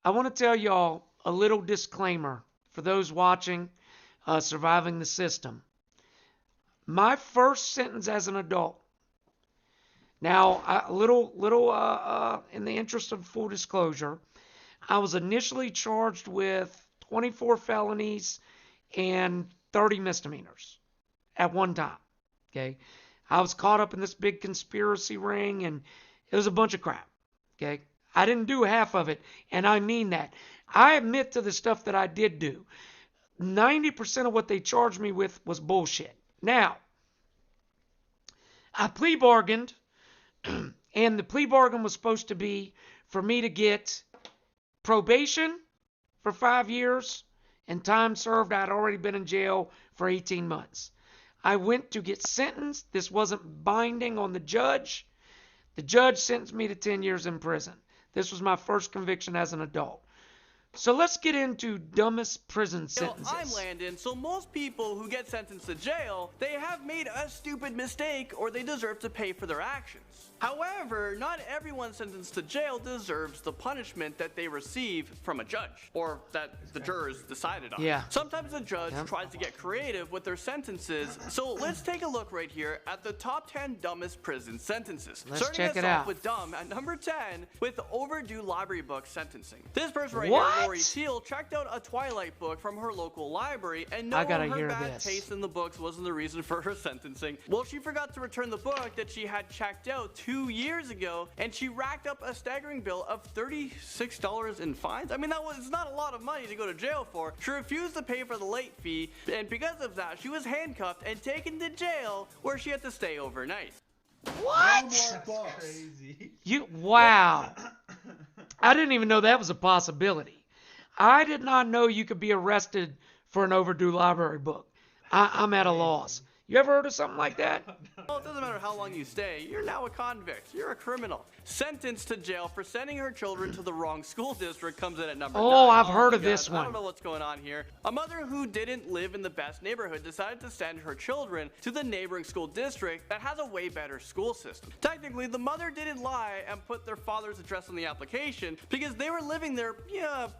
I want to tell y'all a little disclaimer for those watching Surviving the System. My first sentence as an adult. Now, in the interest of full disclosure, I was initially charged with 24 felonies and 30 misdemeanors at one time. Okay. I was caught up in this big conspiracy ring and it was a bunch of crap. Okay. I didn't do half of it, and I mean that. I admit to the stuff that I did do. 90% of what they charged me with was bullshit. Now, I plea bargained, and the plea bargain was supposed to be for me to get probation for 5 years and time served. I'd already been in jail for 18 months. I went to get sentenced. This wasn't binding on the judge. The judge sentenced me to 10 years in prison. This was my first conviction as an adult. So let's get into dumbest prison sentences. I'm Landon, so most people who get sentenced to jail, they have made a stupid mistake or they deserve to pay for their actions. However, not everyone sentenced to jail deserves the punishment that they receive from a judge, or that the jurors decided on. Yeah. Sometimes the judge tries to get creative with their sentences, so let's take a look right here at the top 10 dumbest prison sentences. Let's check it Starting us out. off with dumb at number 10 with overdue library book sentencing. This person right What? here, Lori Teal, checked out a Twilight book from her local library, and no, I gotta her hear bad this. taste in the books wasn't the reason for her sentencing. Well, she forgot to return the book that she had checked out 2 years ago, and she racked up a staggering bill of $36 in fines. I mean, that was not a lot of money to go to jail for. She refused to pay for the late fee, and because of that, she was handcuffed and taken to jail, where she had to stay overnight. What? Crazy. Wow. I didn't even know that was a possibility. I did not know you could be arrested for an overdue library book. I'm at a loss. You ever heard of something like that? Well, it doesn't matter how long you stay, you're now a convict. You're a criminal. Sentenced to jail for sending her children to the wrong school district comes in at number 9. I've heard of my this God, I one. don't know what's going on here. A mother who didn't live in the best neighborhood decided to send her children to the neighboring school district that has a way better school system. Technically, the mother didn't lie and put their father's address on the application because they were living there,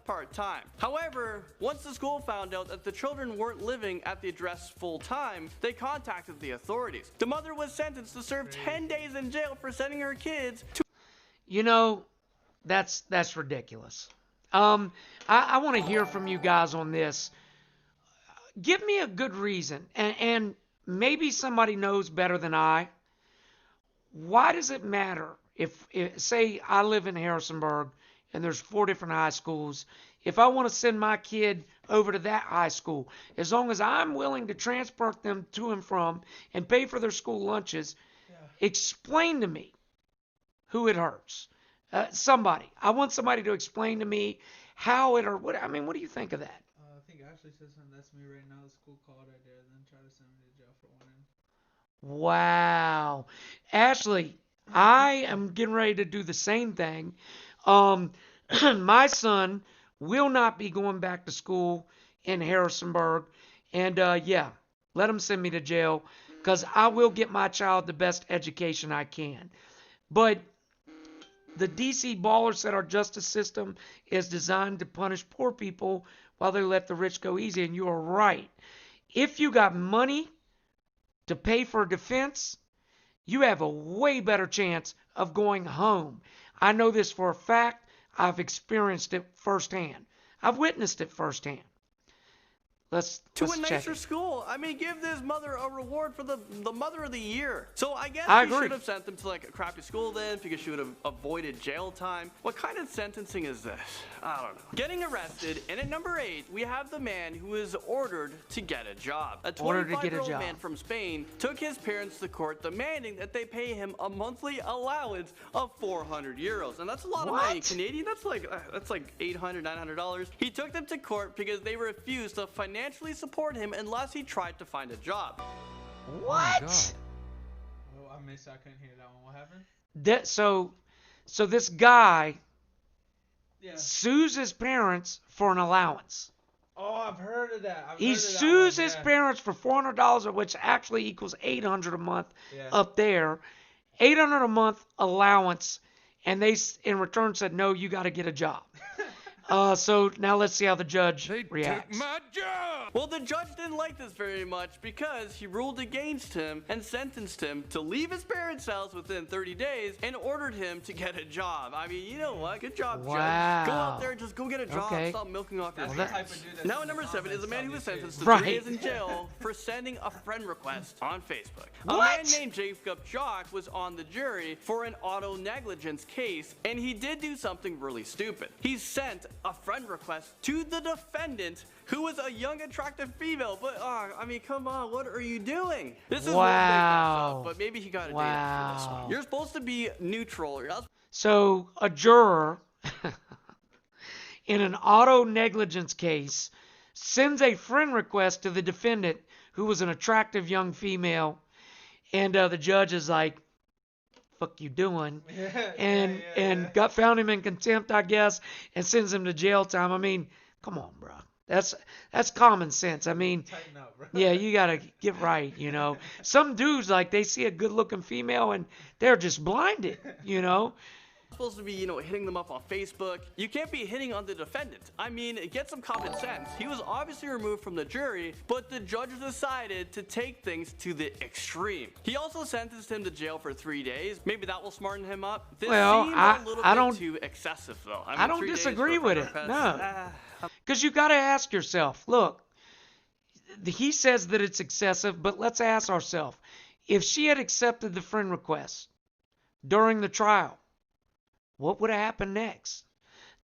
part-time. However, once the school found out that the children weren't living at the address full-time, they contacted the authorities. The mother was sentenced to serve 10 days in jail for sending her kids to... You know, that's ridiculous. I want to hear from you guys on this. Give me a good reason, and maybe somebody knows better than I. Why does it matter if say I live in Harrisonburg and there's 4 different high schools? If I want to send my kid over to that high school, as long as I'm willing to transport them to and from and pay for their school lunches, explain to me who it hurts. Somebody. I want somebody to explain to me how it or what. I mean, what do you think of that? I think Ashley says something that's me right now. The school called right there, then try to send me to jail for warning. Wow. Ashley, I am getting ready to do the same thing. My son will not be going back to school in Harrisonburg. And let him send me to jail because I will get my child the best education I can. But the DC ballers said our justice system is designed to punish poor people while they let the rich go easy. And you are right. If you got money to pay for defense, you have a way better chance of going home. I know this for a fact. I've experienced it firsthand. I've witnessed it firsthand. Let's to a check nicer it. school. I mean, give this mother a reward for the Mother of the Year. So I guess I she agree. should have sent them to like a crappy school then because she would have avoided jail time. What kind of sentencing is this? I don't know. Getting arrested, and at number 8, we have the man who is ordered to get a job. A Ordered to get a 25-year-old job. man from Spain took his parents to court demanding that they pay him a monthly allowance of 400 euros. And that's a lot of money. What? Canadian, that's like $800, $900. He took them to court because they refused to financially support him unless he tried to find a job. What? Oh, I missed. I couldn't hear that one. What happened? So this guy Yeah. sues his parents for an allowance. Oh, I've heard of that. He sues his parents for $400, which actually equals $800 a month Yeah. up there. $800 a month allowance, and they in return said, no, you got to get a job. So now let's see how the judge They reacts. took my job! Well, the judge didn't like this very much because he ruled against him and sentenced him to leave his parents' house within 30 days and ordered him to get a job. I mean, you know what? Good job, Wow. Judge. Go out there, just go get a job. Okay. Stop milking off your That's parents. the type of dude that's Now in at the number 7 is a man who was comments sentenced to Right. 3 days in jail for sending a friend request on Facebook. What? A man named Jacob Jock was on the jury for an auto negligence case, and he did do something really stupid. He sent a friend request to the defendant, who was a young, attractive female. But, I mean, come on, what are you doing? This is one big mess Wow. up, but maybe he got a date for this Wow. one. You're supposed to be neutral. You're not So a juror in an auto negligence case sends a friend request to the defendant, who was an attractive young female, and the judge is like, "Fuck you doing?" and found him in contempt, I guess, and sends him to jail time. I mean, come on, bro. That's common sense. I mean, Tighten up, bro. yeah, you gotta get right, you know. Some dudes, like, they see a good-looking female and they're just blinded, you know. supposed to be, hitting them up on Facebook. You can't be hitting on the defendant. I mean, get some common sense. He was obviously removed from the jury, but the judge decided to take things to the extreme. He also sentenced him to jail for 3 days. Maybe that will smarten him up. This Well, seems I a little don't- bit too excessive, though. I don't 3 days disagree for a with friend it, request, no. Because you got to ask yourself, look, he says that it's excessive, but let's ask ourselves, if she had accepted the friend request during the trial, what would have happened next?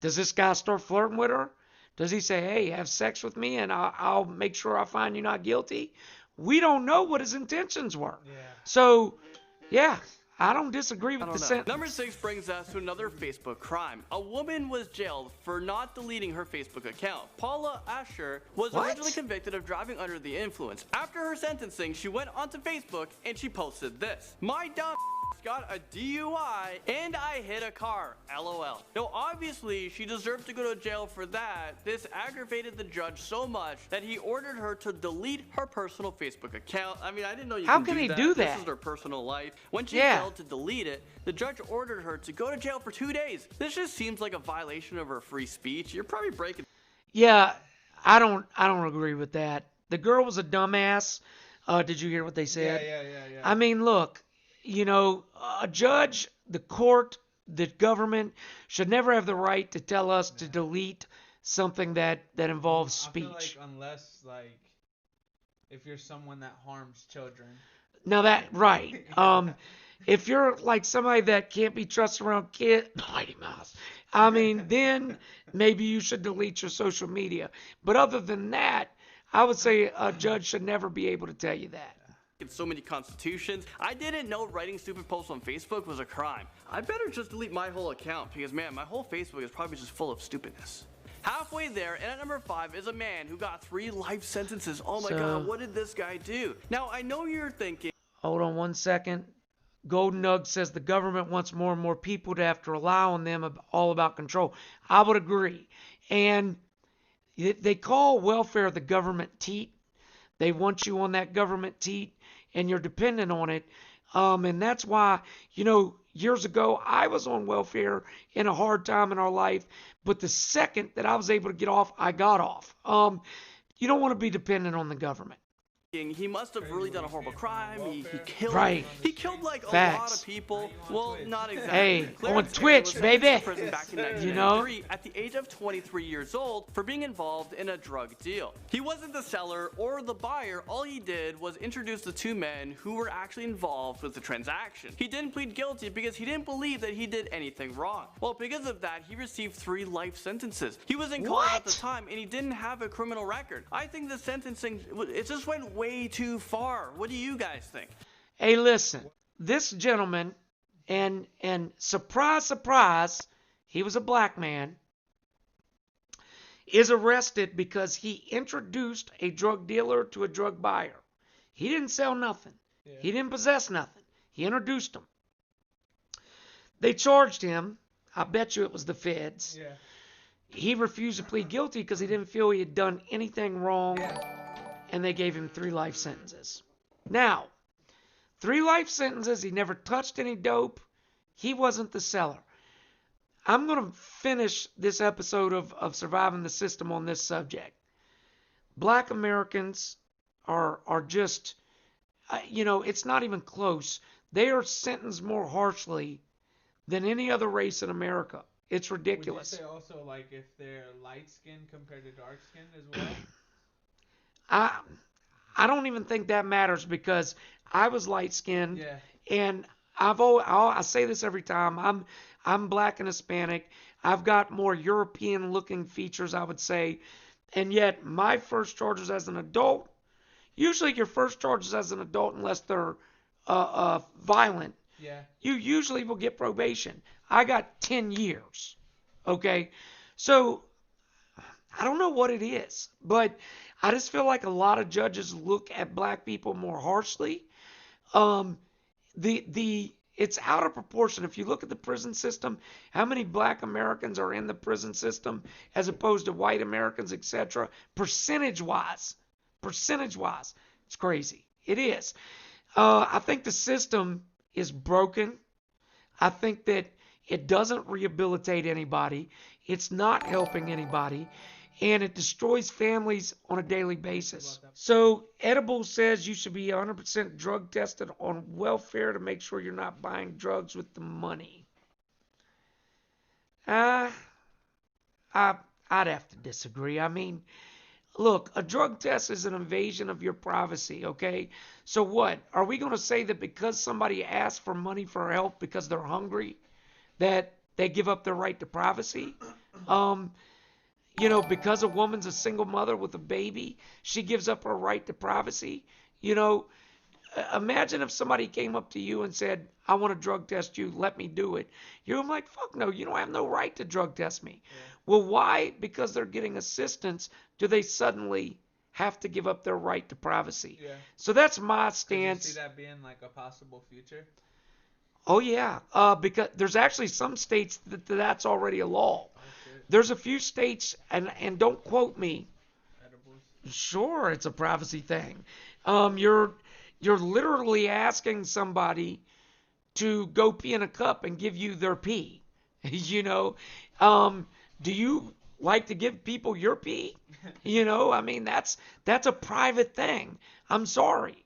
Does this guy start flirting with her? Does he say, hey, have sex with me and I'll make sure I find you not guilty? We don't know what his intentions were. Yeah. So, yeah, I don't disagree with I the don't know. sentence. Number 6 brings us to another Facebook crime. A woman was jailed for not deleting her Facebook account. Paula Asher was What? originally convicted of driving under the influence. After her sentencing, she went onto Facebook and she posted this. My dumb got a DUI and I hit a car. LOL. Now, obviously, she deserved to go to jail for that. This aggravated the judge so much that he ordered her to delete her personal Facebook account. I mean, I didn't know you How could can he that. do This that? is her personal life. When she Yeah. failed to delete it, the judge ordered her to go to jail for 2 days. This just seems like a violation of her free speech. You're probably breaking. Yeah, I don't agree with that. The girl was a dumbass. Did you hear what they said? Yeah. I mean, look, a judge, the court, the government should never have the right to tell us to delete something that involves speech. I feel like unless if you're someone that harms children. Now that, right. If you're like somebody that can't be trusted around kids, Mighty Mouse, I mean, then maybe you should delete your social media. But other than that, I would say a judge should never be able to tell you that. So many constitutions. I didn't know writing stupid posts on Facebook was a crime. I better just delete my whole account because, man, my whole Facebook is probably just full of stupidness. Halfway there, and at number 5 is a man who got 3 life sentences. Oh my God, what did this guy do? Now, I know you're thinking, Hold on one second. Golden Nug says the government wants more and more people to have to rely on them, all about control. I would agree. And they call welfare the government teat. They want you on that government teat, and you're dependent on it. And that's why, years ago, I was on welfare in a hard time in our life. But the second that I was able to get off, I got off. You don't want to be dependent on the government. he must have really done a horrible crime. He killed. Right. He killed like a Facts. lot of people. Well, not exactly. Hey, Clarence on Twitch, was baby. sentenced to prison back in 1993 at the age of 23 years old for being involved in a drug deal. He wasn't the seller or the buyer. All he did was introduce the 2 men who were actually involved with the transaction. He didn't plead guilty because he didn't believe that he did anything wrong. Well, because of that, he received 3 life sentences. He was in college at the What? time and he didn't have a criminal record. I think the sentencing, it just went way too far. What do you guys think? Hey, listen, this gentleman, and surprise, surprise, he was a black man, is arrested because he introduced a drug dealer to a drug buyer. He didn't sell nothing. Yeah. He didn't possess nothing. He introduced them. They charged him. I bet you it was the feds. Yeah. He refused to plead guilty because he didn't feel he had done anything wrong. Yeah. And they gave him 3 life sentences. Now, 3 life sentences. He never touched any dope. He wasn't the seller. I'm going to finish this episode of Surviving the System on this subject. Black Americans are just, it's not even close. They are sentenced more harshly than any other race in America. It's ridiculous. Would you say also like if they're light skinned compared to dark skinned as well? I I don't even think that matters because I was light skinned, Yeah. and I say this every time. I'm black and Hispanic. I've got more European looking features, I would say, and yet my first charges as an adult. Usually, your first charges as an adult, unless they're violent, Yeah. you usually will get probation. I got 10 years. Okay, so I don't know what it is, but I just feel like a lot of judges look at black people more harshly. Um, the it's out of proportion. If you look at the prison system, how many black Americans are in the prison system as opposed to white Americans, etc. Percentage wise, it's crazy. It is. I think the system is broken. I think that it doesn't rehabilitate anybody. It's not helping anybody. And it destroys families on a daily basis. So, Edible says you should be 100% drug tested on welfare to make sure you're not buying drugs with the money. Uh, I, I'd have to disagree. I mean, look, a drug test is an invasion of your privacy, okay? So what? Are we going to say that because somebody asks for money for help because they're hungry, that they give up their right to privacy? Because a woman's a single mother with a baby, she gives up her right to privacy. You know, Imagine if somebody came up to you and said, I want to drug test you, let me do it. You're like, fuck no, you don't have no right to drug test me. Yeah. Well, why? Because they're getting assistance, do they suddenly have to give up their right to privacy? Yeah. So that's my stance. Could you see that being like a possible future? Oh, yeah. Because there's actually some states that's already a law. There's a few states, and don't quote me. Edibles. Sure, it's a privacy thing. You're literally asking somebody to go pee in a cup and give you their pee. Do you like to give people your pee? I mean, that's a private thing. I'm sorry.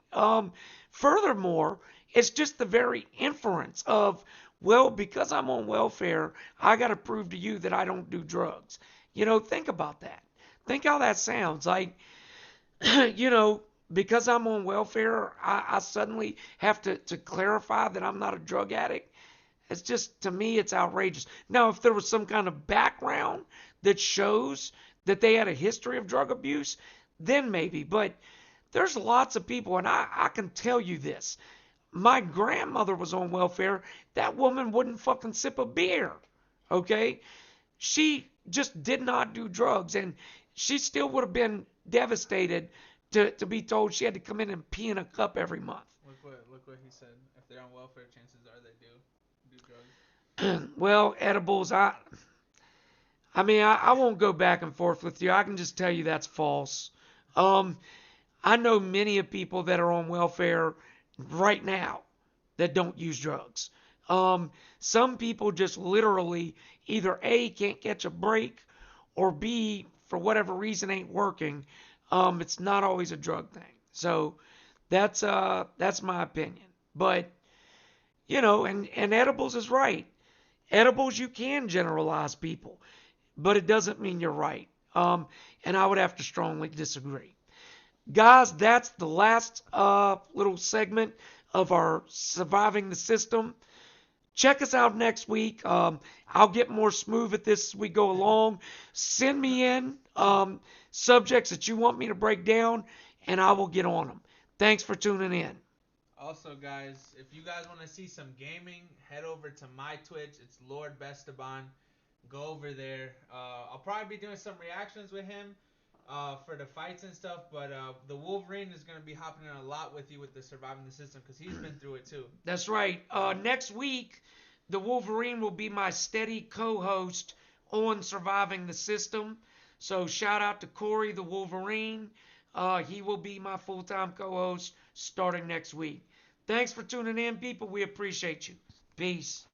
Furthermore, it's just the very inference of, well, because I'm on welfare, I got to prove to you that I don't do drugs. Think about that. Think how that sounds. Like, because I'm on welfare, I suddenly have to clarify that I'm not a drug addict. It's just, to me, it's outrageous. Now, if there was some kind of background that shows that they had a history of drug abuse, then maybe. But there's lots of people, and I can tell you this. My grandmother was on welfare. That woman wouldn't fucking sip a beer. Okay? She just did not do drugs, and she still would have been devastated to be told she had to come in and pee in a cup every month. Look what he said. If they're on welfare, chances are they do drugs. Well, edibles, I won't go back and forth with you. I can just tell you that's false. I know many of people that are on welfare right now that don't use drugs. Some people just literally either A, can't catch a break, or B, for whatever reason ain't working. It's not always a drug thing. So that's my opinion. But and edibles is right. Edibles, you can generalize people, but it doesn't mean you're right. And I would have to strongly disagree. Guys, that's the last little segment of our Surviving the System. Check us out next week. I'll get more smooth at this as we go along. Send me in subjects that you want me to break down, and I will get on them. Thanks for tuning in. Also, guys, if you guys want to see some gaming, head over to my Twitch. It's Lord BESTEBAN. Go over there. I'll probably be doing some reactions with him for the fights and stuff, but the Wolverine is going to be hopping in a lot with you with the Surviving the System because he's been through it too. That's right. Next week, the Wolverine will be my steady co-host on Surviving the System. So shout out to Corey, the Wolverine. He will be my full-time co-host starting next week. Thanks for tuning in, people. We appreciate you. Peace.